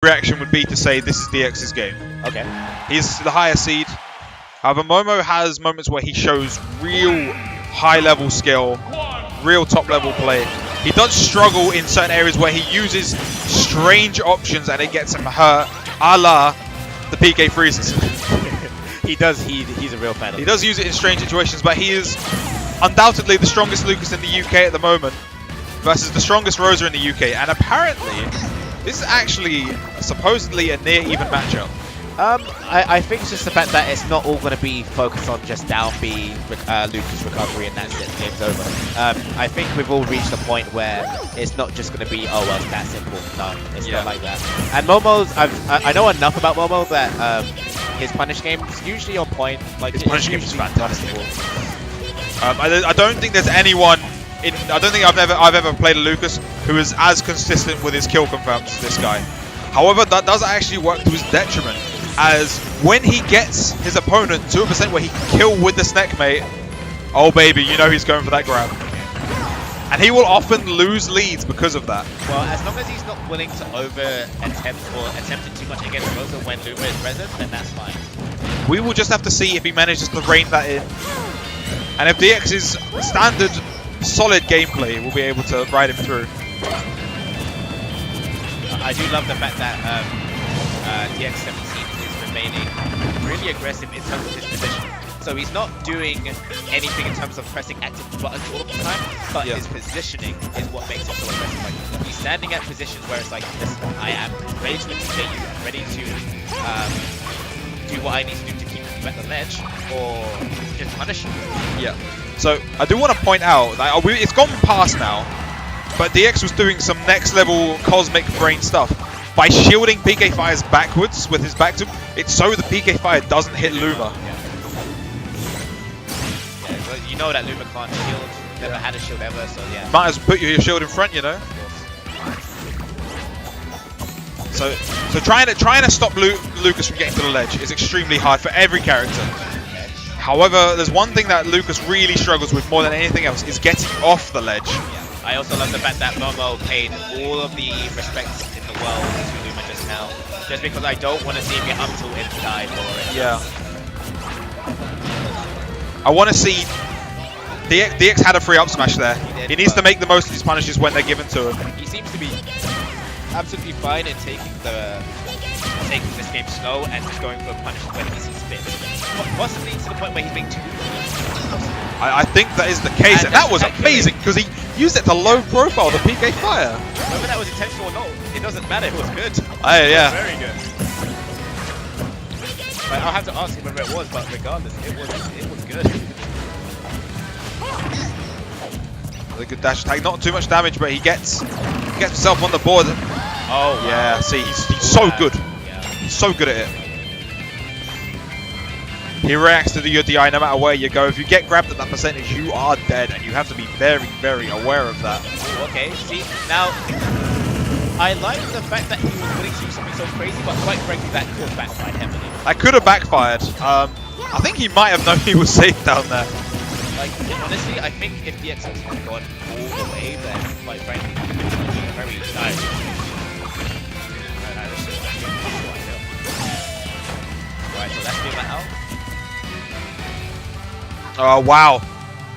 reaction would be to say this is DX's game. Okay. He's the higher seed. However, Momo has moments where he shows real high-level skill, real top-level play. He does struggle in certain areas where he uses strange options and it gets him hurt, a la the PK freezes. He does. He's a real fan of He does use it in strange situations, but he is undoubtedly the strongest Lucas in the UK at the moment versus the strongest Rosa in the UK. And apparently, this is actually supposedly a near-even matchup. I think it's just the fact that it's not all going to be focused on just down B Lucas recovery and that's it, game's over. I think we've all reached a point where it's not just going to be, oh well, it's that simple. No, it's not like that. And Momo's, I know enough about Momo that his punish game is usually on point. Like his punish game is fantastic. I don't think there's anyone I don't think I've ever played a Lucas who is as consistent with his kill confirms as this guy. However, that does actually work to his detriment, as when he gets his opponent to a percent where he can kill with the snack mate, oh baby, you know he's going for that grab. And he will often lose leads because of that. Well, as long as he's not willing to over-attempt or attempt it too much against Rosa when Luma is present, then that's fine. We will just have to see if he manages to rein that in. And if DX's standard solid gameplay will be able to ride him through. I do love the fact that DX17 is remaining really aggressive in terms of his position. So he's not doing anything in terms of pressing active buttons all the time, but his positioning is what makes him so aggressive. Like, he's standing at positions where it's like, listen, I am ready to intimidate you, I'm ready to do what I need to do to keep you at the ledge, or just punish you. Yeah. So I do want to point out that it's gone past now, but DX was doing some next level cosmic brain stuff. By shielding PK Fires backwards with his back to him, it's so the PK Fire doesn't hit Luma. Yeah, so you know that Luma can't shield, never had a shield ever, so yeah. Might as well put your shield in front, you know? So trying to stop Lucas from getting to the ledge is extremely hard for every character. However, there's one thing that Lucas really struggles with more than anything else, is getting off the ledge. I also love the fact that Momo paid all of the respect in the world to Luma just now, just because I don't want to see him get up till and die for it. Yeah. I want to see... DX had a free up smash there. He needs to make the most of his punishes when they're given to him. He seems to be absolutely fine in taking this game slow and just going for punishes when he sees fit. Possibly to the point where he's being too... I think that is the case, and that was amazing because he used it to low profile the PK Fire. Whether that was intentional or not, it doesn't matter. It was good. Yeah. Very good. Like, I'll have to ask him whether it was, but regardless, it was good. A good dash attack, not too much damage, but he gets himself on the board. Oh yeah, wow. see, he's so good. Yeah. He's so good at it. He reacts to your DI no matter where you go. If you get grabbed at that percentage, you are dead, and you have to be very, very aware of that. Ooh, okay, see, now, I like the fact that he was willing to do something so crazy, but quite frankly, that could backfire heavily. That could have backfired. I think he might have known he was safe down there. Like, honestly, I think if DX17 had gone all the way, then, quite frankly, it would be very nice. Alright, so let's do that out. Oh, wow.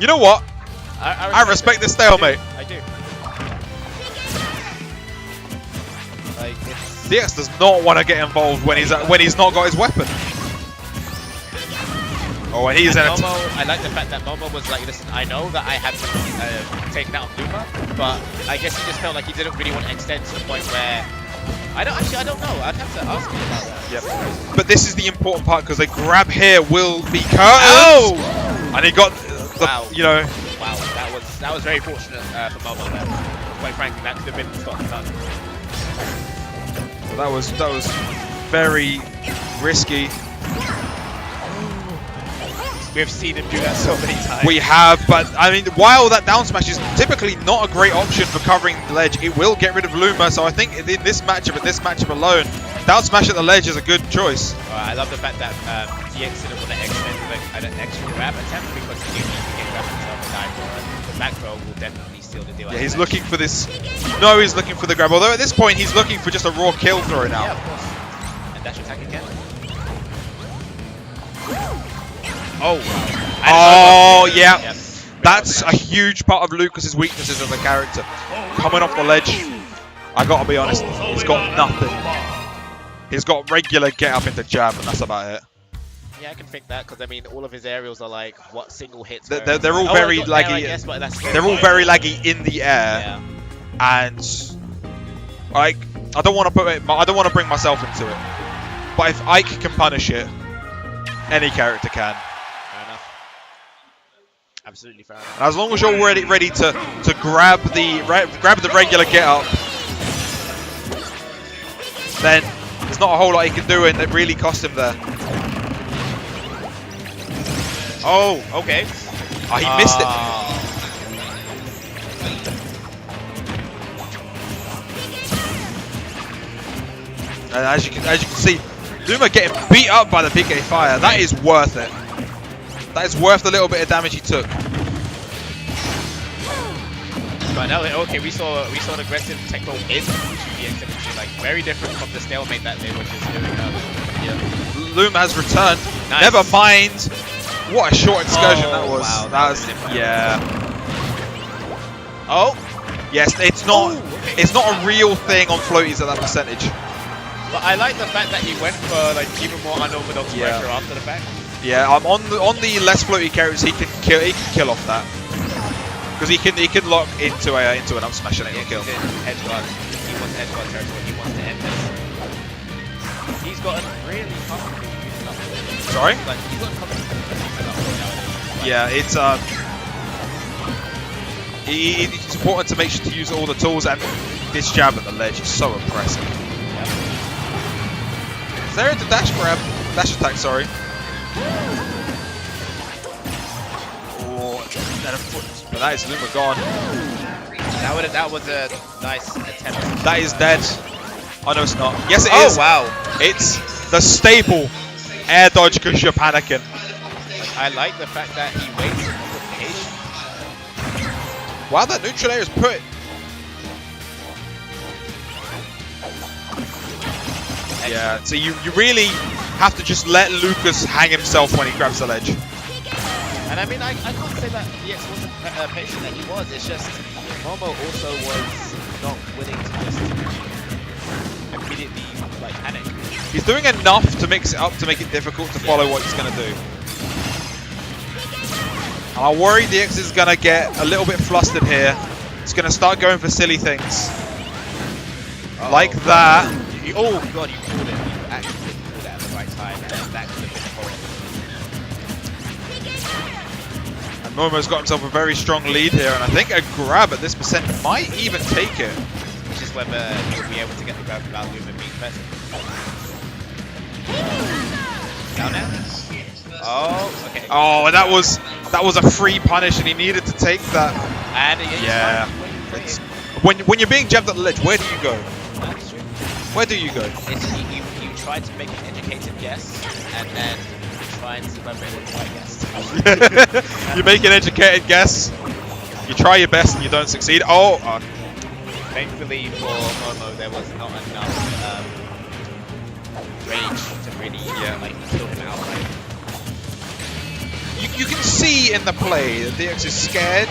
You know what? I respect this stalemate. I do. Like, DX does not want to get involved when he's not got his weapon. Oh, and he's in Momo, I like the fact that Momo was like, listen, I know that I have to take out Luma, but I guess he just felt like he didn't really want to extend to the point where I don't know. I'd have to ask him about that. Yep. But this is the important part because the grab here will be curtains. Oh! And he got the, wow. you know. Wow, that was very fortunate for Momo there. Quite frankly, that could have been the stop done. That was very risky. We've seen him do that so many times. We have, but I mean, while that down smash is typically not a great option for covering the ledge, it will get rid of Luma. So I think in this matchup alone, Down smash at the ledge is a good choice. I love the fact that DX didn't want to extend with an extra grab attempt because he knew he could get grab himself and die. The back throw will definitely seal the deal. Yeah, he's looking for this. No, he's looking for the grab. Although at this point, he's looking for just a raw kill throw now. Yeah, of course. And dash attack again. Oh, wow. Oh, yeah. Yep. That's a huge part of Lucas's weaknesses as a character. Coming off the ledge, I gotta be honest, he's got nothing. He's got regular get up into jab, and that's about it. Yeah, I can think that because I mean, all of his aerials are like what single hits. They're all very laggy. Yes, but that's they're all very laggy in the air, and like I don't want to bring myself into it. But if Ike can punish it, any character can. Fair enough. Absolutely fair enough. And as long as you're ready to grab the regular get up, then there's not a whole lot he can do, and it really cost him there. Oh, okay. Oh, he missed it. And as you can see, Luma getting beat up by the PK Fire. That is worth it. That is worth the little bit of damage he took. But now, okay, we saw an aggressive tech roll in DX17, like very different from the stalemate that they were just doing. Yeah. Luma has returned. Nice. Never mind. What a short excursion that was. Wow, that was yeah. Oh, yes. It's not. It's not a real thing on floaties at that percentage. But I like the fact that he went for like even more unorthodox pressure after the fact. Yeah, on the less floaty characters, he can kill off that because he can lock into an up smash and kill. Edge guard. He wants edge guard territory. He wants to end this. He's got a really comfortable use up. Sorry? Like he's got a comfortable use up nowadays. Yeah, it's it's important to make sure to use all the tools, and this jab at the ledge is so impressive. Yep. Is there a dash grab? Dash attack, sorry. Oh, then a foot. But that is Luma gone. That was a nice attempt. That is dead. Oh no, it's not. Yes, it is. Oh wow! It's the staple air dodge because you're panicking. I like the fact that he waits for patience. Wow, that neutral air is put. Yeah, so you really have to just let Lucas hang himself when he grabs the ledge. And I mean, I can't say that DX wasn't patient that he was. It's just Momo also was not willing to just immediately like panic. He's doing enough to mix it up to make it difficult to follow what he's going to do. And I worry DX is going to get a little bit flustered here. He's going to start going for silly things. Like that. Oh god, you pulled it. You actually pulled it at the right time. And that could have been horrible. And Momo's got himself a very strong lead here, and I think a grab at this percent might even take it. Which is whether he'll be able to get the grab without Luma being present. Down there? Oh, okay. Oh, and that was a free punish, and he needed to take that. And yeah. It's, when you're being jabbed at the ledge, where do you go? That's true. Where do you go? You try to make an educated guess, and then you try and see whether it was the right guess. You make an educated guess, you try your best, and you don't succeed. Oh! Thankfully for Momo, there was not enough rage to really like kill him outright. You can see in the play that DX is scared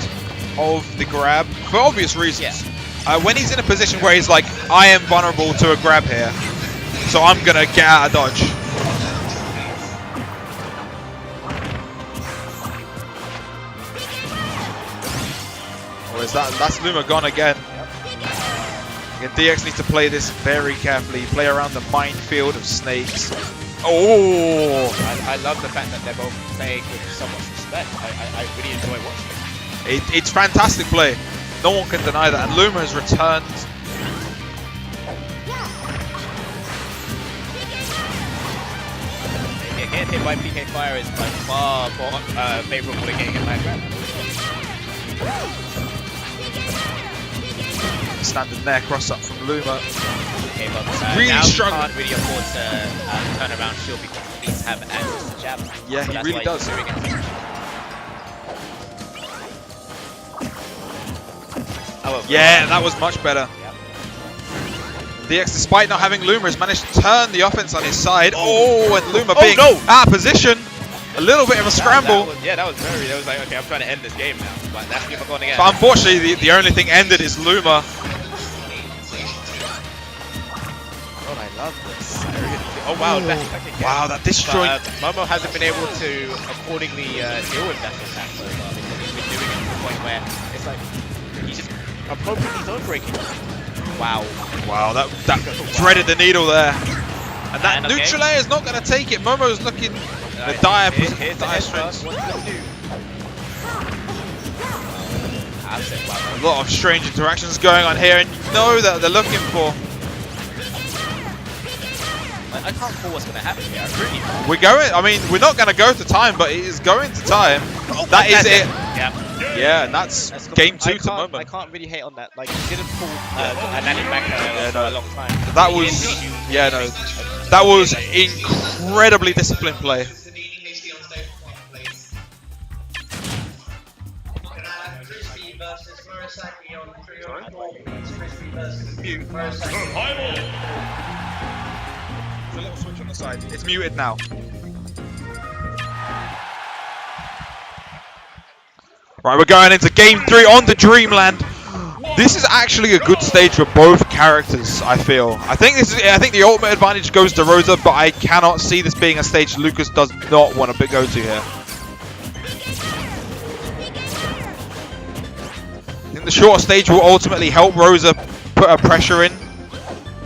of the grab for obvious reasons. Yeah. When he's in a position where he's like, I am vulnerable to a grab here, so I'm gonna get out of dodge. Or is that's Luma gone again? Again, DX needs to play this very carefully, play around the minefield of snakes. Oh! I love the fact that they're both playing with so much respect. I really enjoy watching it. It's fantastic play. No one can deny that. And Luma has returned. Yeah, getting hit by PK Fire is by far more favorable to getting hit by a grab. Standing there, cross up from Luma. PK Okay, but Really now struggling. he can't really afford to turn around shield because he needs to have access to jab. Yeah, So he that's really why does. he's doing it. Oh, well, Yeah, that was much better. DX, despite not having Luma, has managed to turn the offense on his side. Oh, and Luma being out of position. A little bit of a scramble. That was like, okay, I'm trying to end this game now. But that's Luma going again. But unfortunately, the only thing ended is Luma. Oh, I love this. Oh, wow. Wow, that disjoint. Momo hasn't been able to accordingly deal with that attack so far because he's been doing it to the point where it's like he's just appropriately zone breaking. Wow. Wow, that threaded the needle there. And that neutral air is not going to take it. Momo's looking the dire strength. What's he going to do? A lot of strange interactions going on here, and you know that they're looking for. I can't call what's going to happen here. I really can't. We're going. I mean, we're not going to go to time, but it is going to time. That is it. Yeah. Yeah, and that's game 2 to Momo. I can't really hate on that. Like, he didn't pull an anime back for a long time. That was, yeah, no, that was incredibly disciplined play. There's a little switch on the side. It's muted now. Right, we're going into game 3 on the Dreamland. This is actually a good stage for both characters, I feel. I think the ultimate advantage goes to Rosa, but I cannot see this being a stage Lucas does not want to go to here. I think the shorter stage will ultimately help Rosa put her pressure in.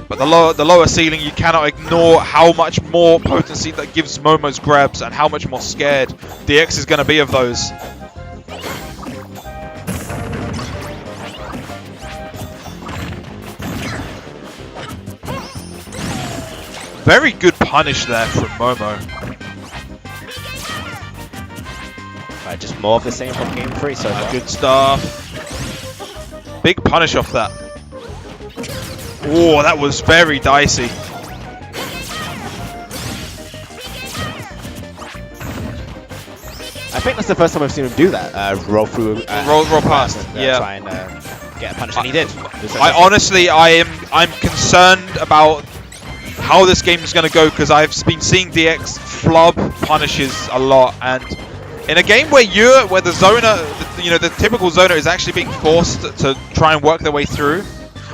But the lower ceiling, you cannot ignore how much more potency that gives Momo's grabs and how much more scared DX is going to be of those. Very good punish there from Momo. Right, just more of the same from game 3 so far. Good stuff. Big punish off that. Oh, that was very dicey. I think that's the first time I've seen him do that. Roll through, roll past. And, yeah. Try and get a punish, and he did. I'm concerned about how this game is going to go because I've been seeing DX flub punishes a lot, and in a game where the zoner, the typical zoner is actually being forced to try and work their way through.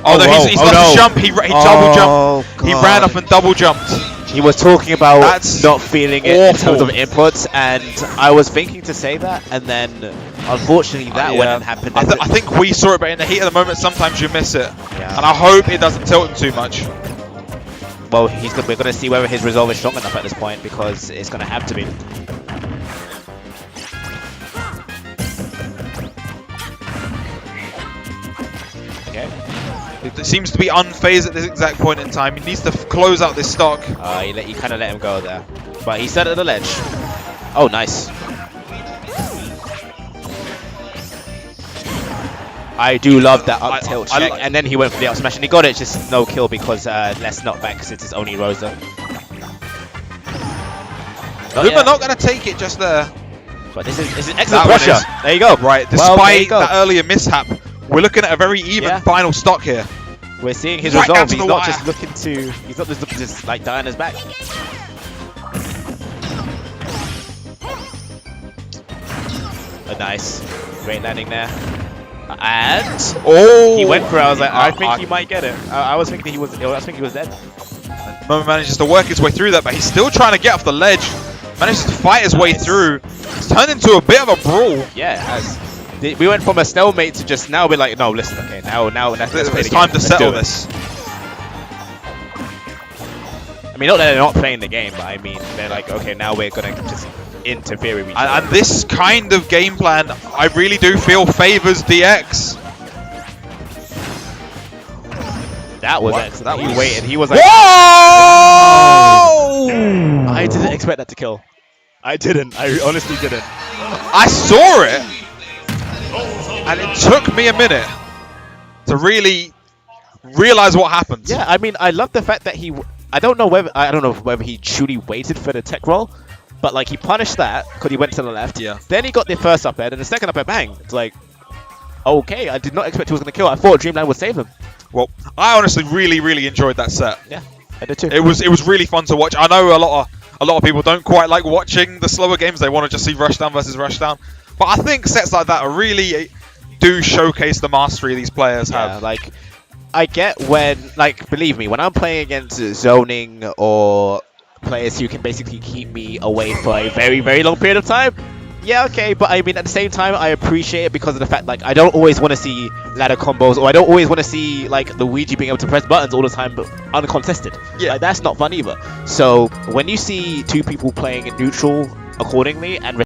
Oh, no, he's lost his jump. He double jumped. He ran up and double jumped. He was talking about not feeling it in awful. terms of inputs, and I was thinking to say that, and then unfortunately that went and happened. I think we saw it, but in the heat of the moment, sometimes you miss it. Yeah. And I hope it doesn't tilt him too much. Well, we're going to see whether his resolve is strong enough at this point, because it's going to have to be. Okay. It seems to be unfazed at this exact point in time. He needs to close out this stock. You kind of let him go there. But he set at the ledge. Oh, nice. I do love that up tilt check. And then he went for the up smash and he got it. Just no kill because less knockback since it's only Rosa. Luma not going to take it just there. But this is excellent pressure. There you go. Right, despite that earlier mishap, we're looking at a very even final stock here. We're seeing his resolve. He's not just looking to. He's not just looking to like Diana's back. A nice, great landing there. And he went for it. I was like, I think he might get it. I was thinking he was. I was thinking he was dead. Momo manages to work his way through that, but he's still trying to get off the ledge. Manages to fight his way through. It's turned into a bit of a brawl. Yeah, it has. We went from a stalemate to just now we're like, no, listen, okay, now it's time to settle this. I mean, not that they're not playing the game, but I mean, they're like, okay, now we're gonna just interfere with each other. And this kind of game plan, I really do feel favors DX. That was excellent. He waited. He was like, whoa! I didn't expect that to kill. I didn't. I honestly didn't. I saw it. And it took me a minute to really realize what happened. Yeah, I mean, I love the fact that I don't know whether he truly waited for the tech roll, but like he punished that because he went to the left. Yeah. Then he got the first up air, and the second up air, bang. It's like, okay, I did not expect he was gonna kill. I thought Dreamland would save him. Well, I honestly really enjoyed that set. Yeah, I did too. It was really fun to watch. I know a lot of people don't quite like watching the slower games. They want to just see rushdown versus rushdown. But I think sets like that are really do showcase the mastery these players have. Like, I get when, like, believe me, when I'm playing against zoning or players who can basically keep me away for a very long period of time. Yeah, okay, but I mean, at the same time, I appreciate it because of the fact, like, I don't always want to see ladder combos, or I don't always want to see, like, Luigi being able to press buttons all the time, but uncontested. Yeah. Like, that's not fun either. So, when you see two people playing in neutral accordingly and